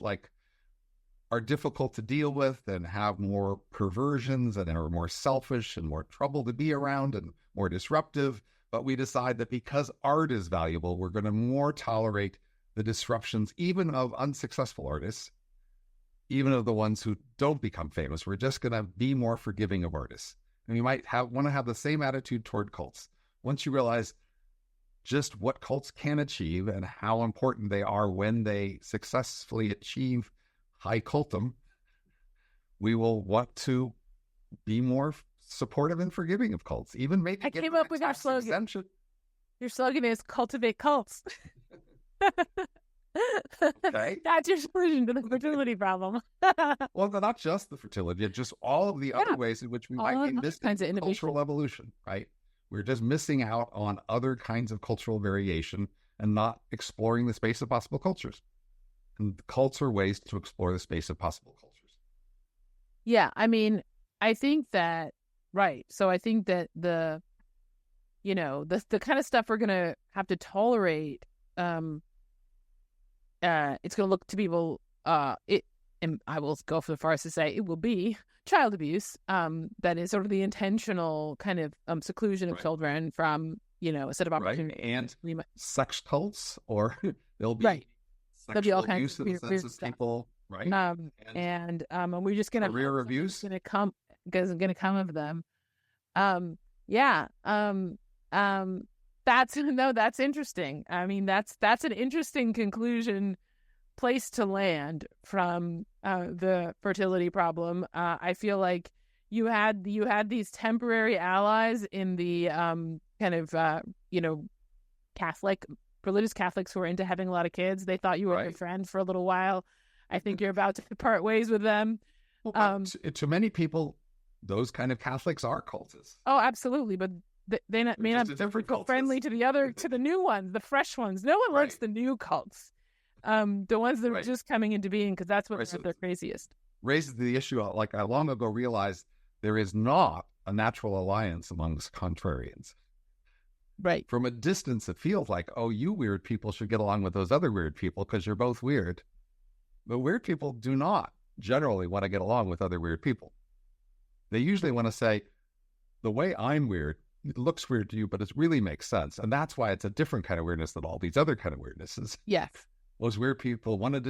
are difficult to deal with and have more perversions and are more selfish and more trouble to be around and more disruptive. But we decide that because art is valuable, we're going to more tolerate the disruptions, even of unsuccessful artists, even of the ones who don't become famous. We're just going to be more forgiving of artists. And you might want to have the same attitude toward cults. Once you realize just what cults can achieve and how important they are when they successfully achieve high cultum, we will want to be more supportive and forgiving of cults. Even maybe I came up with our slogan. Exemption. Your slogan is cultivate cults. Okay. That's your solution to the fertility problem. Well, not just the fertility, just all of the other ways in which we might be missing cultural evolution, right? We're just missing out on other kinds of cultural variation and not exploring the space of possible cultures. And cults are ways to explore the space of possible cultures. Yeah, I mean, I think that, right. So I think that the kind of stuff we're going to have to tolerate, it's going to look to people, and I will go for the far as to say it will be child abuse. That is sort of the intentional kind of seclusion of children from, a set of opportunities. Right. And sex cults, or there'll be sexual abuse in the sense of people, right? And we're just going to career abuse going to come of them. That's interesting. I mean, that's an interesting place to land from the fertility problem. I feel like you had these temporary allies in the Catholic, religious Catholics who are into having a lot of kids. They thought you were a friend for a little while. I think you're about to part ways with them. Well, to many people, those kind of Catholics are cultists. Oh, absolutely. But they may not be friendly to the new ones, the fresh ones. No one likes the new cults. The ones that are just coming into being, because that's what they're craziest. Raises the issue, I long ago realized there is not a natural alliance amongst contrarians. Right. From a distance, it feels like, oh, you weird people should get along with those other weird people because you're both weird. But weird people do not generally want to get along with other weird people. They usually want to say, the way I'm weird, it looks weird to you, but it really makes sense. And that's why it's a different kind of weirdness than all these other kind of weirdnesses. Yes. Those weird people want to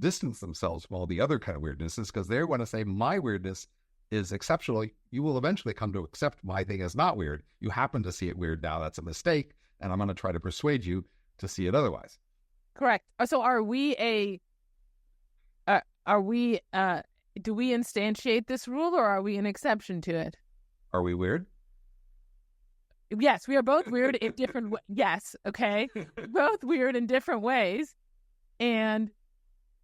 distance themselves from all the other kind of weirdnesses because they want to say, my weirdness is exceptional. You will eventually come to accept my thing as not weird. You happen to see it weird now. That's a mistake. And I'm going to try to persuade you to see it otherwise. Correct. So do we instantiate this rule, or are we an exception to it? Are we weird? Yes, we are both weird in different yes, okay. Both weird in different ways. And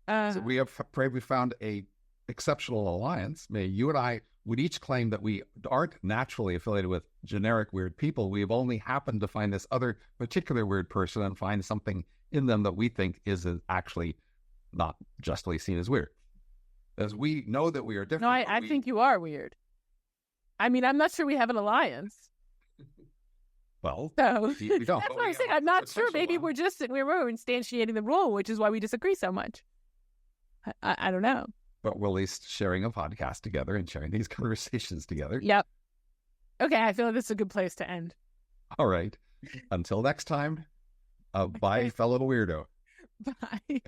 so we found a exceptional alliance. You and I would each claim that we aren't naturally affiliated with generic weird people. We've only happened to find this other particular weird person and find something in them that we think is actually not justly seen as weird. As we know that we are different. No, I think you are weird. I mean, I'm not sure we have an alliance. Well, so we don't. That's what I'm saying. I'm not sure. Maybe we're instantiating the rule, which is why we disagree so much. I don't know. But we're at least sharing a podcast together and sharing these conversations together. Yep. Okay, I feel like this is a good place to end. All right. Until next time, bye, fellow weirdo. Bye.